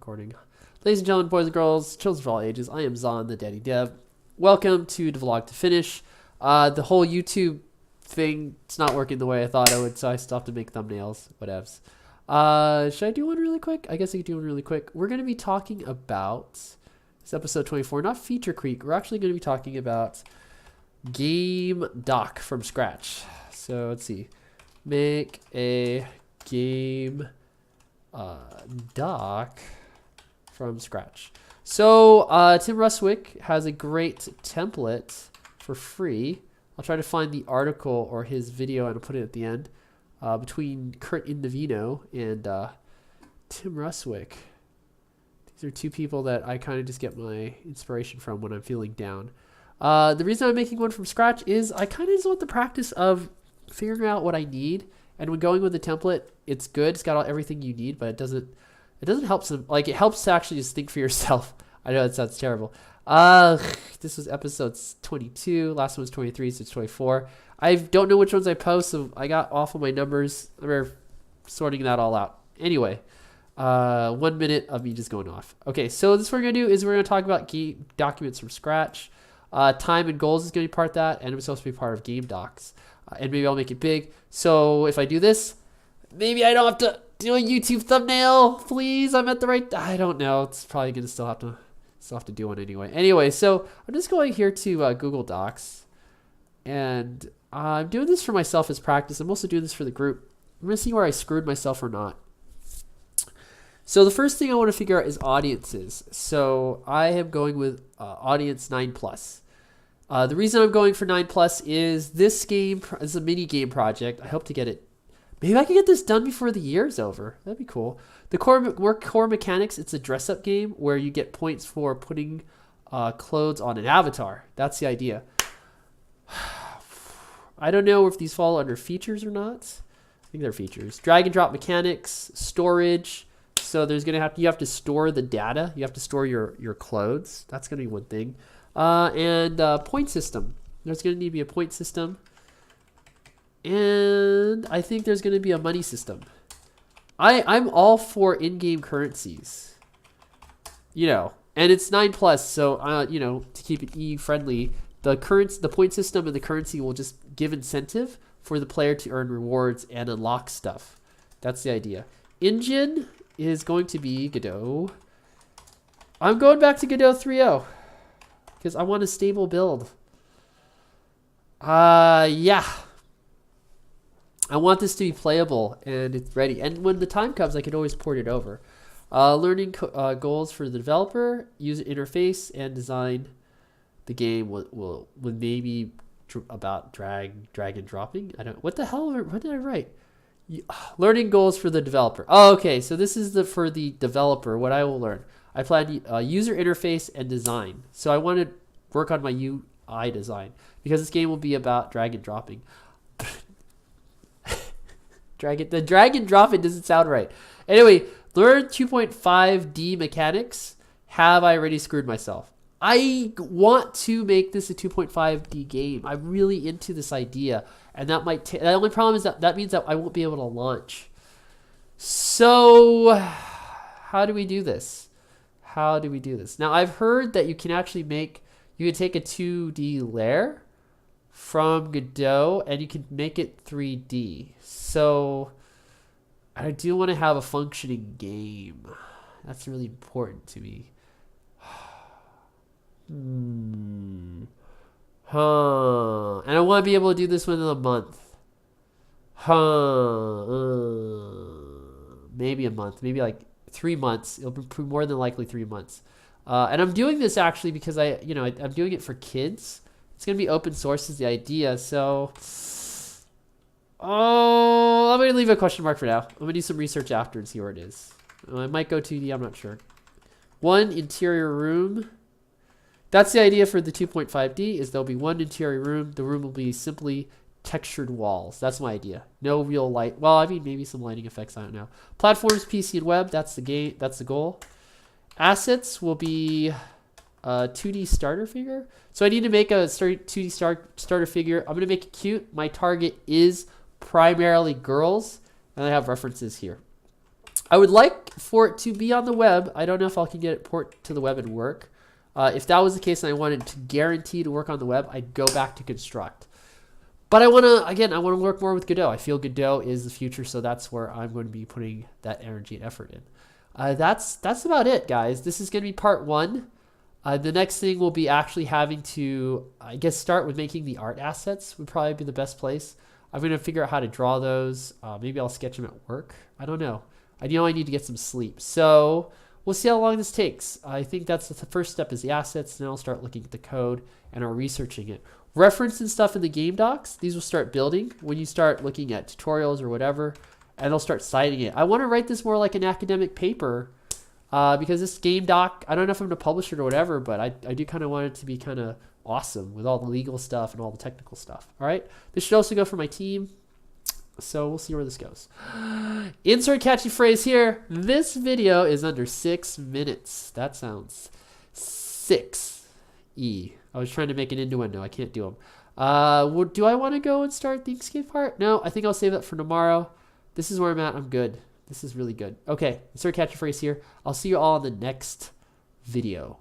recording. Ladies and gentlemen, boys and girls, children of all ages, I am Zon, the Daddy Dev. Welcome to Devlog to Finish. The whole YouTube thing, it's not working the way I thought it would, so I still have to make thumbnails, whatevs. Should I do one really quick? I guess I could do one really quick. We're going to be talking about, it's episode 24, not Feature Creek. We're actually going to be talking about game doc from scratch. So let's see. Make a game doc from scratch. So Tim Ruswick has a great template for free. I'll try to find the article or his video and I'll put it at the end. Between Kurt Indovino and Tim Ruswick. These are two people that I kind of just get my inspiration from when I'm feeling down. The reason I'm making one from scratch is I kind of just want the practice of figuring out what I need. And when going with the template, it's good. It's got everything you need, but it doesn't help some, like it helps to actually just think for yourself. I know that sounds terrible. This was episode 22. Last one was 23, so it's 24. I don't know which ones I post, so I got off of my numbers. We're sorting that all out. Anyway, 1 minute of me just going off. Okay, so this what we're going to do is we're going to talk about game documents from scratch. Time and goals is going to be part of that, and it's supposed to be part of game docs. And maybe I'll make it big. So if I do this, maybe I don't have to do a YouTube thumbnail. Please, I'm at the right... I don't know. It's probably going to still have to do one anyway. Anyway, so I'm just going here to Google Docs. And I'm doing this for myself as practice. I'm also doing this for the group. I'm going to see where I screwed myself or not. So the first thing I want to figure out is audiences. So I am going with audience 9+. The reason I'm going for 9+ is this game is a mini game project. I hope to get it. Maybe I can get this done before the year's over. That'd be cool. The core mechanics, it's a dress-up game where you get points for putting clothes on an avatar. That's the idea. I don't know if these fall under features or not. I think they're features. Drag and drop mechanics, storage. So there's you have to store the data. You have to store your clothes. That's gonna be one thing. And point system. There's gonna need to be a point system. And I think there's gonna be a money system. I'm all for in-game currencies. You know, and it's 9+, so you know, to keep it EU friendly, the point system and the currency will just give incentive for the player to earn rewards and unlock stuff. That's the idea. Engine is going to be Godot. I'm going back to Godot 3.0 because I want a stable build. Yeah. I want this to be playable and it's ready. And when the time comes, I can always port it over. Learning goals for the developer, user interface, and design. The game will maybe about drag and dropping. I don't. What the hell? What did I write? Learning goals for the developer. Oh, okay. So this is for the developer. What I will learn. I plan user interface and design. So I want to work on my UI design because this game will be about drag and dropping. The drag and dropping doesn't sound right. Anyway, learn 2.5D mechanics. Have I already screwed myself? I want to make this a 2.5D game. I'm really into this idea, and that might take. The only problem is that means that I won't be able to launch. So, how do we do this? How do we do this? Now, I've heard that you can actually you can take a 2D layer from Godot and you can make it 3D. So, I do want to have a functioning game. That's really important to me. And I want to be able to do this within a month. Maybe a month. Maybe like 3 months. It'll be more than likely 3 months. And I'm doing this actually because I'm doing it for kids. It's gonna be open source is the idea. So, I'm gonna leave a question mark for now. I'm gonna do some research after and see where it is. I might go 2D. I'm not sure. One interior room. That's the idea for the 2.5D is there'll be one interior room. The room will be simply textured walls. That's my idea. No real light. Well, I mean, maybe some lighting effects. I don't know. Platforms, PC, and web. That's the game. That's the goal. Assets will be a 2D starter figure. So I need to make a 2D starter figure. I'm going to make it cute. My target is primarily girls. And I have references here. I would like for it to be on the web. I don't know if I can get it port to the web and work. If that was the case and I wanted to guarantee to work on the web, I'd go back to construct. But I want to work more with Godot. I feel Godot is the future, so that's where I'm going to be putting that energy and effort in. That's about it, guys. This is going to be part 1. The next thing will be actually having to, I guess, start with making the art assets would probably be the best place. I'm going to figure out how to draw those. Maybe I'll sketch them at work. I don't know. I know I need to get some sleep. So we'll see how long this takes. I think that's the first step is the assets. Then I'll start looking at the code and are researching it. Referencing stuff in the game docs, these will start building when you start looking at tutorials or whatever, and they'll start citing it. I want to write this more like an academic paper because this game doc, I don't know if I'm going to publish it or whatever, but I do kind of want it to be kind of awesome with all the legal stuff and all the technical stuff. All right. This should also go for my team. So we'll see where this goes. Insert catchy phrase here. This video is under 6 minutes. That sounds 6E. I was trying to make an innuendo. I can't do them. Do I want to go and start the Inkscape part? No, I think I'll save that for tomorrow. This is where I'm at. I'm good. This is really good. Okay, insert catchy phrase here. I'll see you all in the next video.